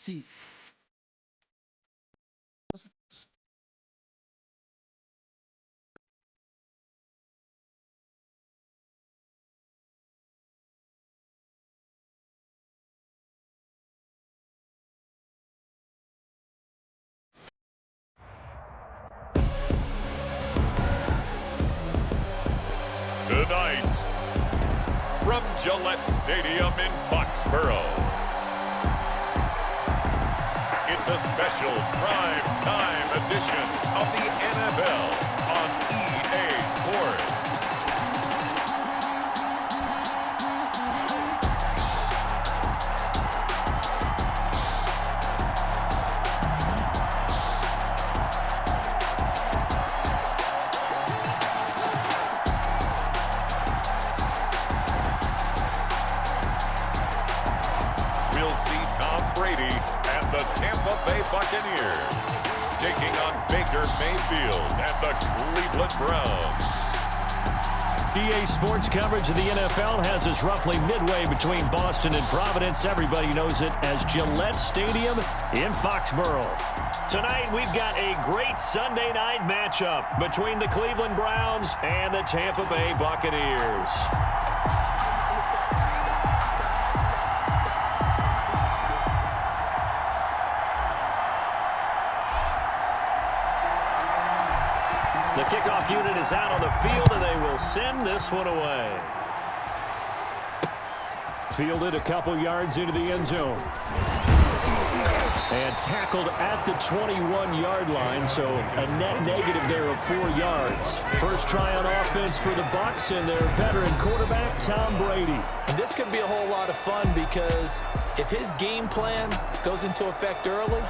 See. Tonight, from Gillette Stadium in Foxborough, it's a special prime time edition of the NFL on EA Sports. We'll see Tom Brady and the Tampa Bay Buccaneers taking on Baker Mayfield and the Cleveland Browns. EA Sports coverage of the NFL has us roughly midway between Boston and Providence. Everybody knows it as Gillette Stadium in Foxborough. Tonight, we've got a great Sunday night matchup between the Cleveland Browns and the Tampa Bay Buccaneers. The kickoff unit is out on the field, and they will send this one away. Fielded a couple yards into the end zone. And tackled at the 21-yard line, so a net negative there of 4 yards. First try on offense for the Bucs and their veteran quarterback, Tom Brady. And this could be a whole lot of fun because if his game plan goes into effect early,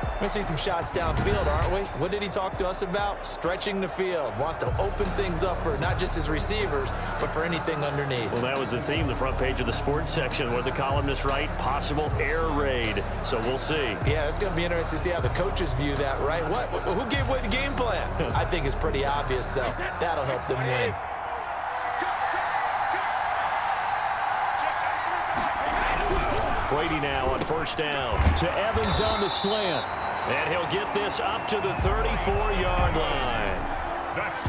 we're going to see some shots downfield, aren't we? What did he talk to us about? Stretching the field. Wants to open things up for not just his receivers, but for anything underneath. Well, that was the theme, the front page of the sports section. What did the columnist write? Possible air raid. So we'll see. Yeah, it's going to be interesting to see how the coaches view that, right? Who gave away the game plan? I think it's pretty obvious, though. That'll help them win. Brady now on first down. To Evans on the slant. And he'll get this up to the 34-yard line.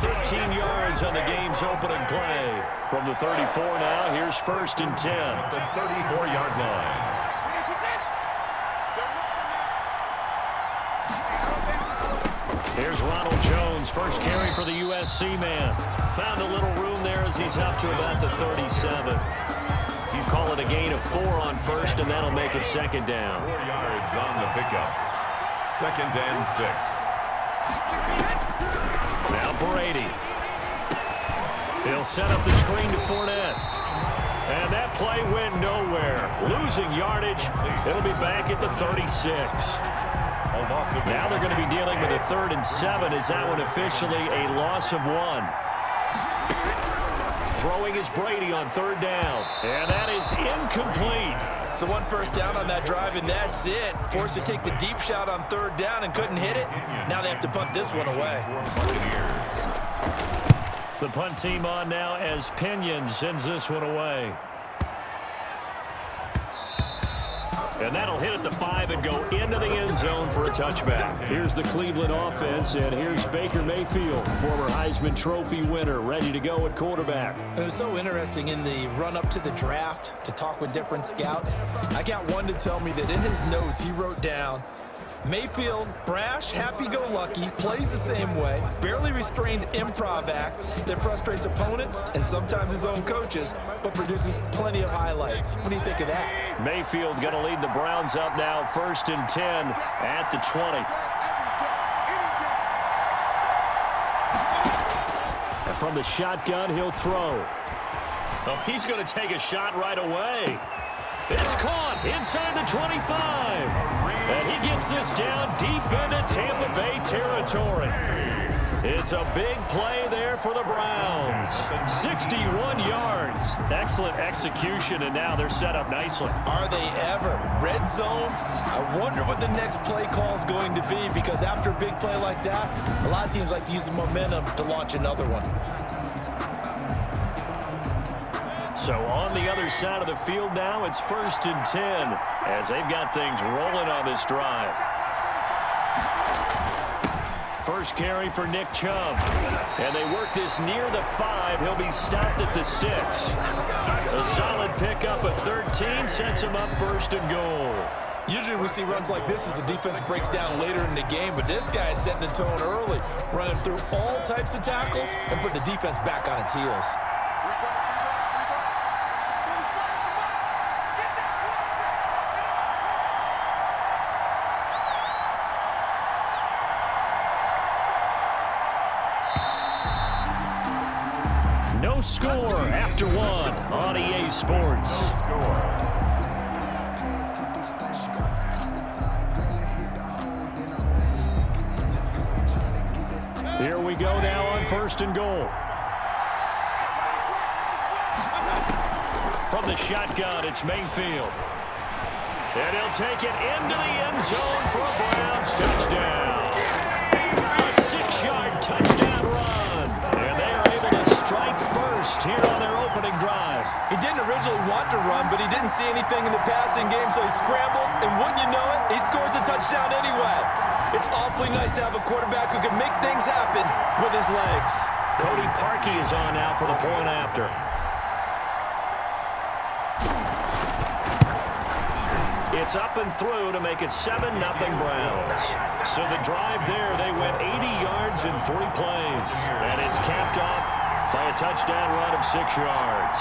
13 yards on the game's opening play. From the 34 now, here's first and 10. The 34-yard line. Here's Ronald Jones, first carry for the USC man. Found a little room there as he's up to about the 37. You call it a gain of 4 on first, and that'll make it second down. 4 yards on the pickup. Second and 6. Now Brady. He'll set up the screen to Fournette. And that play went nowhere. Losing yardage. It'll be back at the 36. Now they're going to be dealing with a 3rd and 7. Is that one officially a loss of 1? Throwing is Brady on 3rd down. And that is incomplete. So one first down on that drive, and that's it. Forced to take the deep shot on 3rd down and couldn't hit it. Now they have to punt this one away. The punt team on now as Pinion sends this one away. And that'll hit at the 5 and go into the end zone for a touchback. Here's the Cleveland offense, and here's Baker Mayfield, former Heisman Trophy winner, ready to go at quarterback. It was so interesting in the run-up to the draft to talk with different scouts. I got one to tell me that in his notes he wrote down, Mayfield, brash, happy-go-lucky, plays the same way, barely restrained improv act that frustrates opponents and sometimes his own coaches, but produces plenty of highlights. What do you think of that? Mayfield going to lead the Browns up now, 1st and 10 at the 20. And from the shotgun, he'll throw. Oh, he's going to take a shot right away. It's caught inside the 25. And he gets this down deep into Tampa Bay territory. It's a big play there for the Browns. 61 yards. Excellent execution, and now they're set up nicely. Are they ever? Red zone? I wonder what the next play call is going to be, because after a big play like that, a lot of teams like to use the momentum to launch another one. So on the other side of the field now, it's 1st and 10 as they've got things rolling on this drive. First carry for Nick Chubb. And they work this near the 5. He'll be stopped at the 6. A solid pickup of 13 sets him up 1st and goal. Usually we see runs like this as the defense breaks down later in the game, but this guy is setting the tone early, running through all types of tackles and put the defense back on its heels. No score after 1 on EA Sports. No score. Here we go now on 1st and goal. From the shotgun, it's Mayfield. And he'll take it into the end zone for a Browns touchdown. A 6-yard touchdown run. And they are able to strike first here on their opening drive. He didn't originally want to run, but he didn't see anything in the passing game, so he scrambled, and wouldn't you know it, he scores a touchdown anyway. It's awfully nice to have a quarterback who can make things happen with his legs. Cody Parkey is on now for the point after. It's up and through to make it 7-0 Browns. So the drive there, they went 80 yards in 3 plays. And it's capped off by a touchdown run of 6 yards.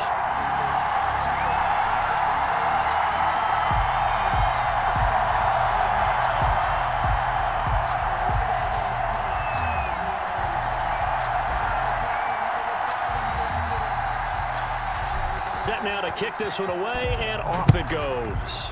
Set now to kick this one away, and off it goes.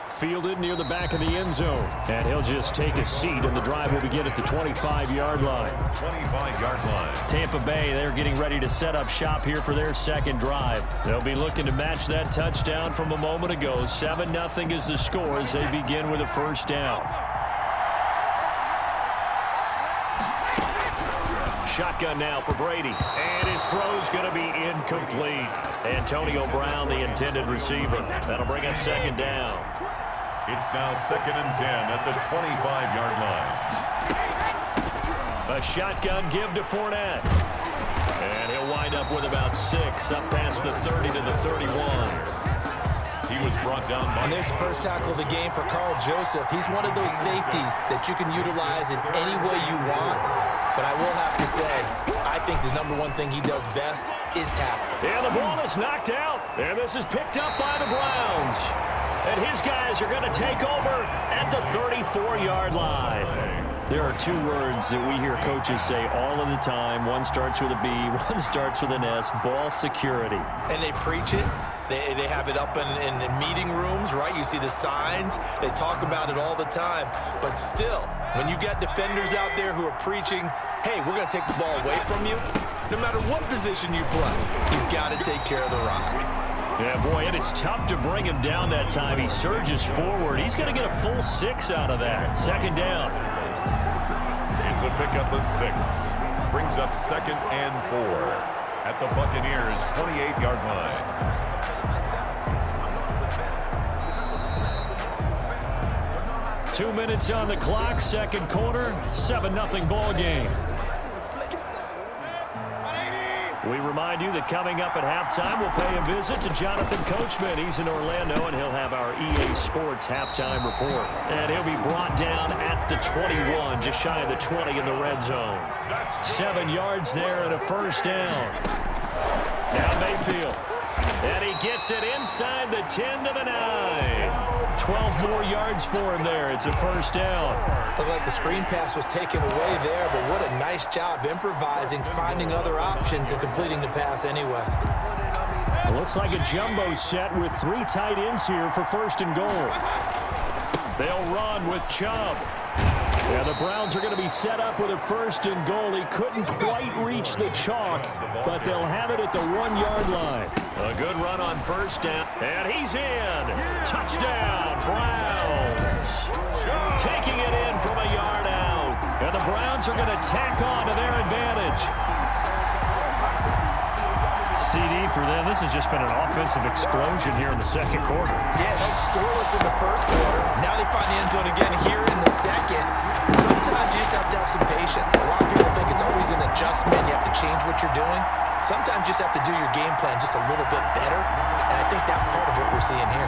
Fielded near the back of the end zone. And he'll just take a seat, and the drive will begin at the 25-yard line. 25-yard line. Tampa Bay, they're getting ready to set up shop here for their second drive. They'll be looking to match that touchdown from a moment ago. 7-0 is the score as they begin with a 1st down. Shotgun now for Brady. And his throw's going to be incomplete. Antonio Brown, the intended receiver. That'll bring up 2nd down. It's now 2nd and 10 at the 25-yard line. A shotgun give to Fournette. And he'll wind up with about 6, up past the 30 to the 31. He was brought down by... And there's the first tackle of the game for Carl Joseph. He's one of those safeties that you can utilize in any way you want. But I will have to say, I think the #1 thing he does best is tackle. And the ball is knocked out. And this is picked up by the Browns. And his guys are going to take over at the 34-yard line. There are 2 words that we hear coaches say all of the time. One starts with a B, one starts with an S, ball security. And they preach it. They have it up in meeting rooms, right? You see the signs. They talk about it all the time. But still, when you got defenders out there who are preaching, hey, we're going to take the ball away from you, no matter what position you play, you've got to take care of the rock. Yeah, boy, and it's tough to bring him down that time. He surges forward. He's going to get a full 6 out of that. 2nd down. It's a pickup of 6. Brings up 2nd and 4 at the Buccaneers' 28-yard line. Two minutes on the clock, 2nd quarter, 7-0 ball game. We remind you that coming up at halftime, we'll pay a visit to Jonathan Coachman. He's in Orlando, and he'll have our EA Sports halftime report. And he'll be brought down at the 21, just shy of the 20 in the red zone. 7 yards there and a 1st down. Now Mayfield. And he gets it inside the 10 to the 9. 12 more yards for him there. It's a 1st down. Looked like the screen pass was taken away there, but what a nice job improvising, finding other options, and completing the pass anyway. It looks like a jumbo set with 3 tight ends here for 1st and goal. They'll run with Chubb. Yeah, the Browns are going to be set up with a 1st and goal. He couldn't quite reach the chalk, but they'll have it at the 1-yard line. A good run on 1st down, and he's in. Touchdown, Browns. Taking it in from a yard out, and the Browns are going to tack on to their advantage. CD for them. This has just been an offensive explosion here in the second quarter. Yeah, held scoreless in the first quarter. Now they find the end zone again here in the second. Sometimes you just have to have some patience. A lot of people think it's always an adjustment. You have to change what you're doing. Sometimes you just have to do your game plan just a little bit better. And I think that's part of what we're seeing here.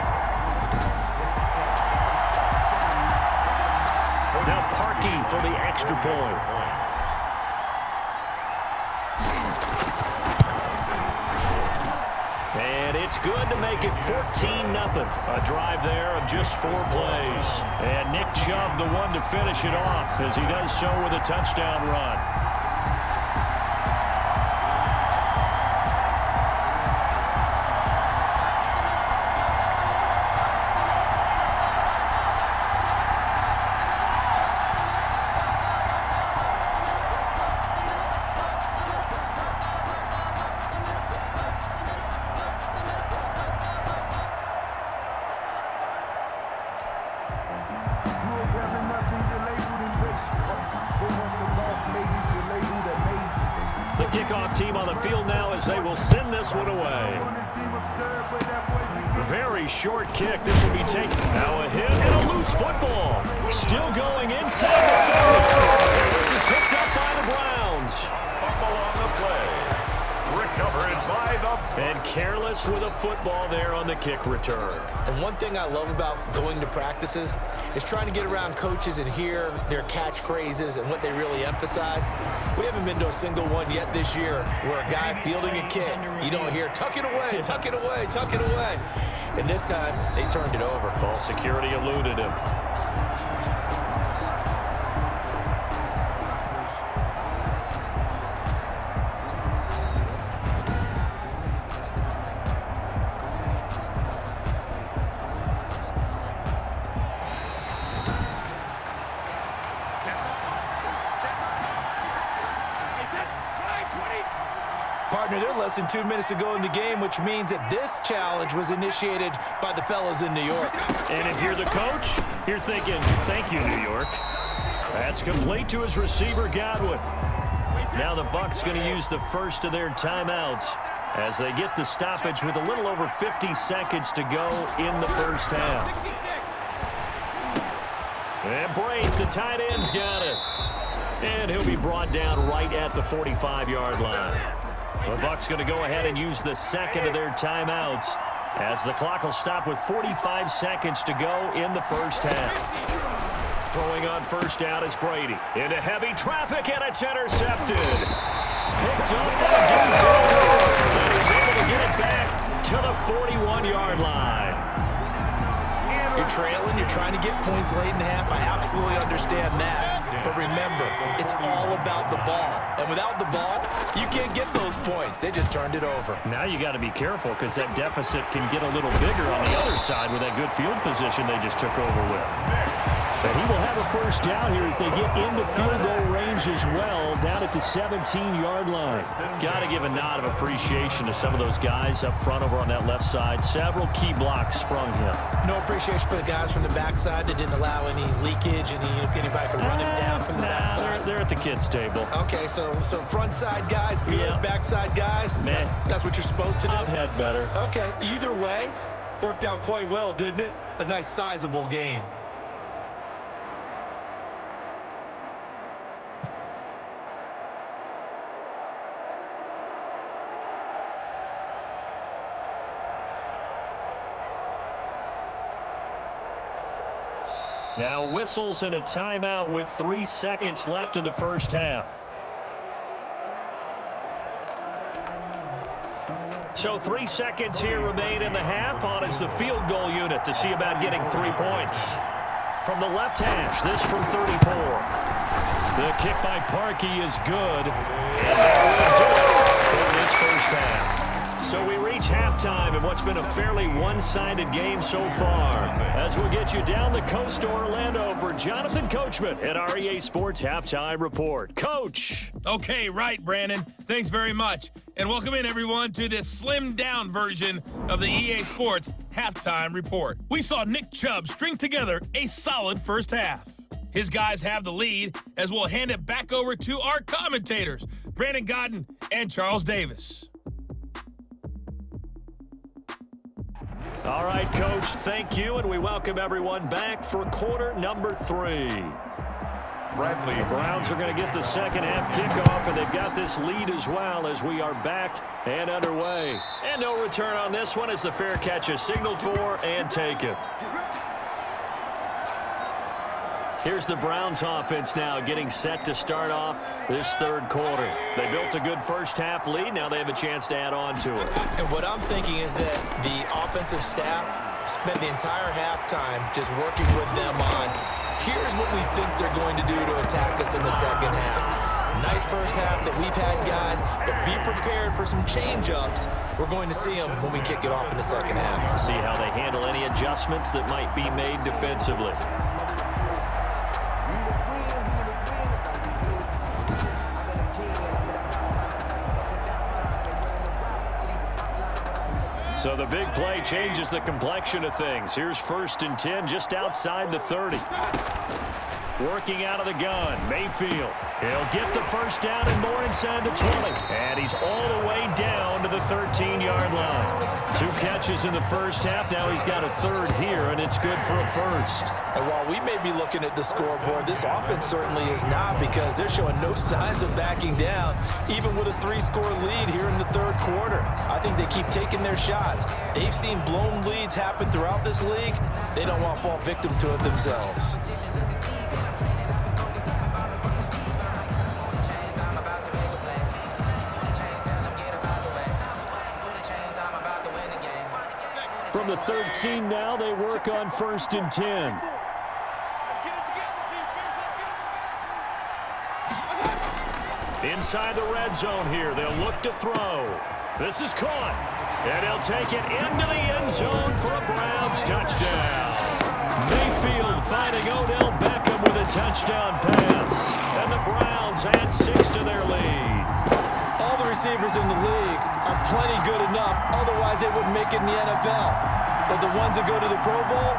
Now Parkey for the extra point. And it's good to make it 14-0. A drive there of just 4 plays. And Nick Chubb the one to finish it off as he does so with a touchdown run. The kickoff team on the field now as they will send this one away. Very short kick. This will be taken. Now a hit and a loose football. Still going inside the 30. This is picked up by the Browns. Fumble on the play. Recovered by the... And careless with a football there on the kick return. And one thing I love about going to practices is trying to get around coaches and hear their catchphrases and what they really emphasize. We haven't been to a single one yet this year where a guy fielding a kick, you don't hear, tuck it away, tuck it away, tuck it away. And this time, they turned it over. Ball security eluded him. Partner, they're less than 2 minutes to go in the game, which means that this challenge was initiated by the fellas in New York. And if you're the coach, you're thinking, thank you, New York. That's complete to his receiver, Godwin. Now the Bucs going to use the first of their timeouts as they get the stoppage with a little over 50 seconds to go in the first half. And Braith, the tight end's got it. And he'll be brought down right at the 45-yard line. The Bucs going to go ahead and use the second of their timeouts as the clock will stop with 45 seconds to go in the first half. Throwing on first down is Brady. Into heavy traffic, and it's intercepted. Picked up by Denzel. And he's able to get it back to the 41-yard line. You're trailing, you're trying to get points late in the half. I absolutely understand that. But remember, it's all about the ball. And without the ball, you can't get those points. They just turned it over. Now you got to be careful because that deficit can get a little bigger on the other side with that good field position they just took over with. But he will have a first down here as they get into field goal range as well, down at the 17-yard line. Got to give a nod of appreciation to some of those guys up front over on that left side. Several key blocks sprung him. No appreciation for the guys from the backside that didn't allow any leakage, anybody could run him down from the backside. They're at the kids' table. Okay, so front side guys, good. Yeah. Backside guys, man. That's what you're supposed to do? I've had better. Okay, either way, worked out quite well, didn't it? A nice sizable game. Now whistles and a timeout with 3 seconds left in the first half. So 3 seconds here remain in the half on as the field goal unit to see about getting 3 points. From the left hash, this from 34. The kick by Parkey is good. And that will do it for this first half. So we reach halftime in what's been a fairly one-sided game so far. As we'll get you down the coast to Orlando for Jonathan Coachman at our EA Sports Halftime Report. Coach! Okay, right, Brandon. Thanks very much. And welcome in, everyone, to this slimmed-down version of the EA Sports Halftime Report. We saw Nick Chubb string together a solid first half. His guys have the lead as we'll hand it back over to our commentators, Brandon Godden and Charles Davis. All right, Coach, thank you, and we welcome everyone back for quarter number 3. Bradley. The Browns are going to get the second half kickoff, and they've got this lead as well as we are back and underway. And no return on this one as the fair catch is signaled for and taken. Here's the Browns offense now getting set to start off this third quarter. They built a good first half lead. Now they have a chance to add on to it. And what I'm thinking is that the offensive staff spent the entire halftime just working with them on, here's what we think they're going to do to attack us in the second half. Nice first half that we've had, guys, but be prepared for some change-ups. We're going to see them when we kick it off in the second half. See how they handle any adjustments that might be made defensively. So the big play changes the complexion of things. Here's 1st and 10 just outside the 30. Working out of the gun, Mayfield. He'll get the first down and more inside the 20. And he's all the way down to the 13-yard line. 2 catches in the first half. Now he's got a third here, and it's good for a first. And while we may be looking at the scoreboard, this offense certainly is not, because they're showing no signs of backing down, even with a 3-score lead here in the third quarter. I think they keep taking their shots. They've seen blown leads happen throughout this league. They don't want to fall victim to it themselves. From the 13 now, they work on 1st and 10. Inside the red zone here, they'll look to throw. This is caught, and they'll take it into the end zone for a Browns touchdown. Mayfield finding Odell Beckham with a touchdown pass, and the Browns add 6 to their lead. All the receivers in the league are plenty good enough, otherwise they wouldn't make it in the NFL. But the ones that go to the Pro Bowl,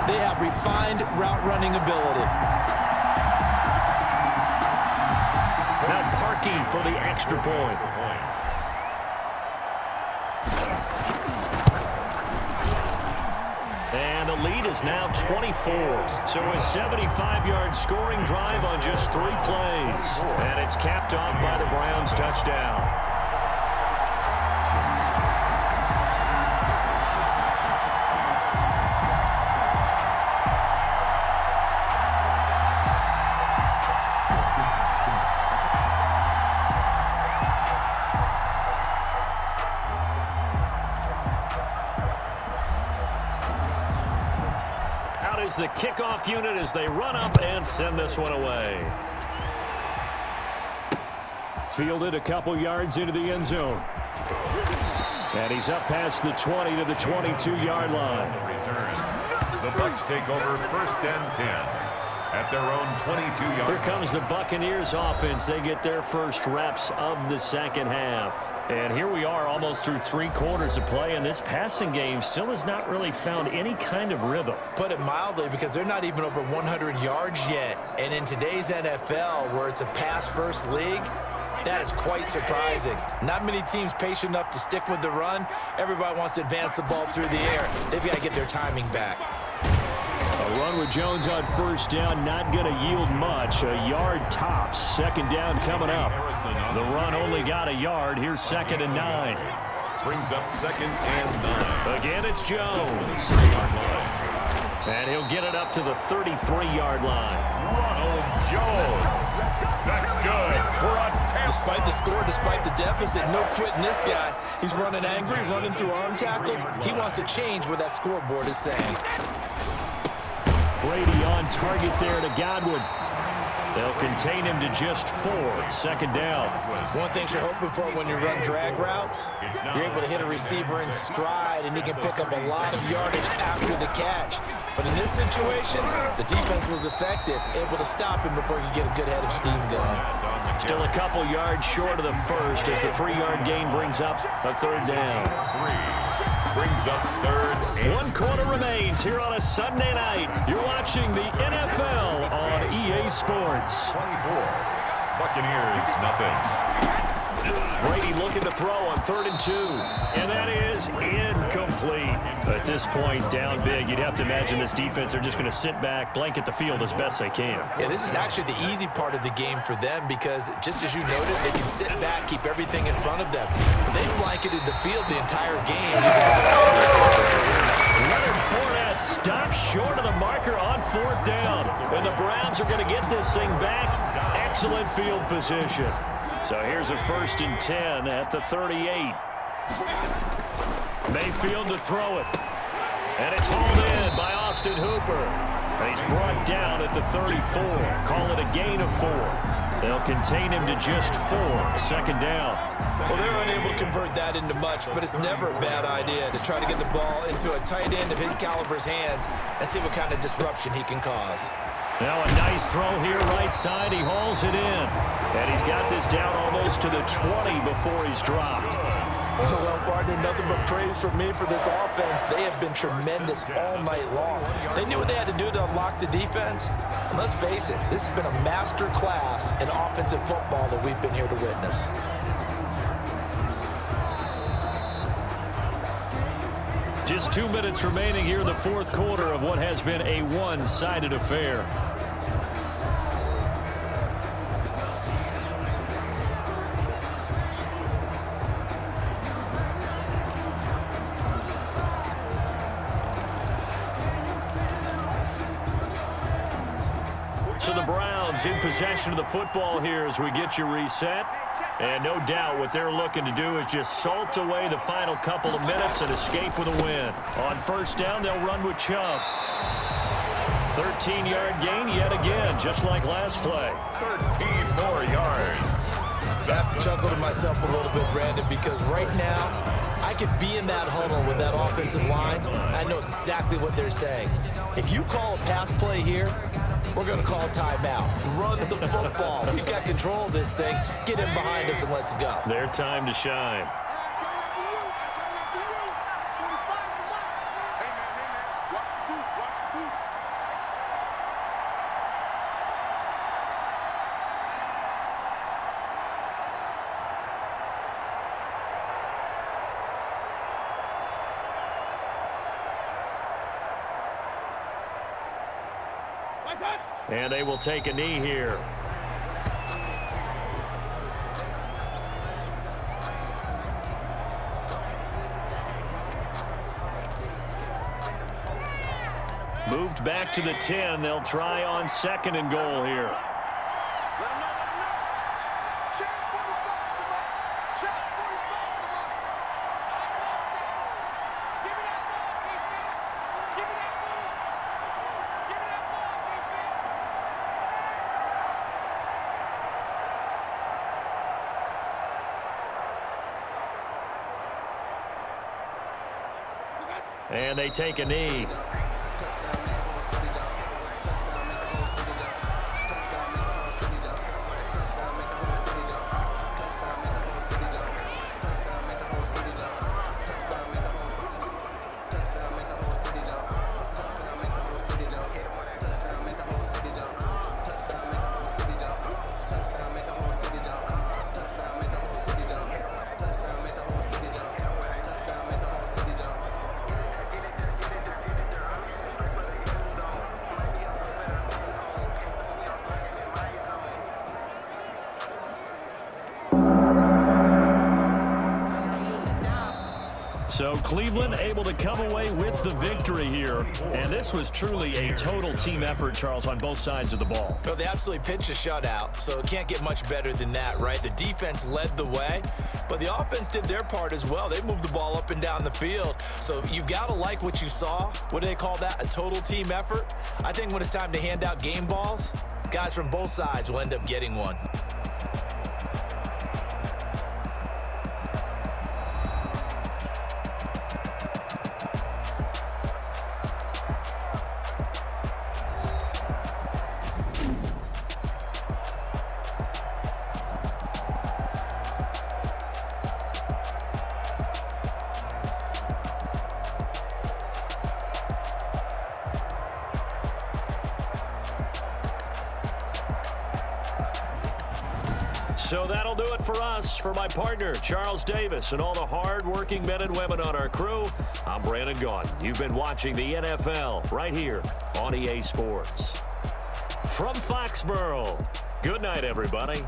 they have refined route running ability. Now Parkey for the extra point. And the lead is now 24. So a 75-yard scoring drive on just 3 plays. And it's capped off by the Browns touchdown. The kickoff unit as they run up and send this one away. Fielded a couple yards into the end zone. And he's up past the 20 to the 22-yard line. The Bucs take over 1st and 10 at their own 22-yard line. Here comes the Buccaneers offense. They get their first reps of the second half. And here we are almost through 3 quarters of play, and this passing game still has not really found any kind of rhythm. Put it mildly, because they're not even over 100 yards yet. And in today's NFL, where it's a pass-first league, that is quite surprising. Not many teams patient enough to stick with the run. Everybody wants to advance the ball through the air. They've got to get their timing back. A run with Jones on first down, not going to yield much. A yard tops. Second down coming up. The run only got a yard. Here's 2nd and 9. Brings up 2nd and 9. Again, it's Jones. And he'll get it up to the 33-yard line. Ronald Jones. That's good. We're on 10. Despite the score, despite the deficit, no quitting this guy. He's running angry, running through arm tackles. He wants to change what that scoreboard is saying. Brady on target there to Godwin. They'll contain him to just 4. 2nd down. One thing you're hoping for when you run drag routes, you're able to hit a receiver in stride, and he can pick up a lot of yardage after the catch. But in this situation, the defense was effective, able to stop him before he could get a good head of steam going. Still a couple yards short of the first as the 3-yard gain brings up a 3rd down. 3 brings up 3rd and 1 quarter remains here on a Sunday night. You're watching the NFL on EA Sports. 24. Buccaneers, nothing. Brady looking to throw on 3rd and 2. And that is incomplete. At this point, down big, you'd have to imagine this defense are just going to sit back, blanket the field as best they can. Yeah, this is actually the easy part of the game for them because, just as you noted, they can sit back, keep everything in front of them. They blanketed the field the entire game. Leonard Fournette stops short of the marker on 4th down. And the Browns are going to get this thing back. Excellent field position. So here's a 1st and 10 at the 38. Mayfield to throw it. And it's hauled in by Austin Hooper. And he's brought down at the 34. Call it a gain of 4. They'll contain him to just 4. 2nd down. Well, they're unable to convert that into much, but it's never a bad idea to try to get the ball into a tight end of his caliber's hands and see what kind of disruption he can cause. Now a nice throw here right side. He hauls it in. And he's got this down almost to the 20 before he's dropped. Well, partner, nothing but praise from me for this offense. They have been tremendous all night long. They knew what they had to do to unlock the defense. And let's face it, this has been a master class in offensive football that we've been here to witness. Just 2 minutes remaining here in the 4th quarter of what has been a one-sided affair. So the Browns in possession of the football here as we get you reset. And no doubt what they're looking to do is just salt away the final couple of minutes and escape with a win. On 1st down, they'll run with Chubb. 13-yard gain yet again, just like last play. 13 more yards. I have to chuckle to myself a little bit, Brandon, because right now I could be in that huddle with that offensive line. I know exactly what they're saying. If you call a pass play here, we're going to call a timeout. Run the football. We've got control of this thing. Get in behind us and let's go. Their time to shine. And they will take a knee here. Moved back to the 10. They'll try on 2nd and goal here. And they take a knee. So Cleveland able to come away with the victory here. And this was truly a total team effort, Charles, on both sides of the ball. Well, they absolutely pitched a shutout, so it can't get much better than that, right? The defense led the way, but the offense did their part as well. They moved the ball up and down the field. So you've got to like what you saw. What do they call that? A total team effort? I think when it's time to hand out game balls, guys from both sides will end up getting one. So that'll do it for us. For my partner, Charles Davis, and all the hard-working men and women on our crew, I'm Brandon Gaudin. You've been watching the NFL right here on EA Sports. From Foxborough, good night, everybody.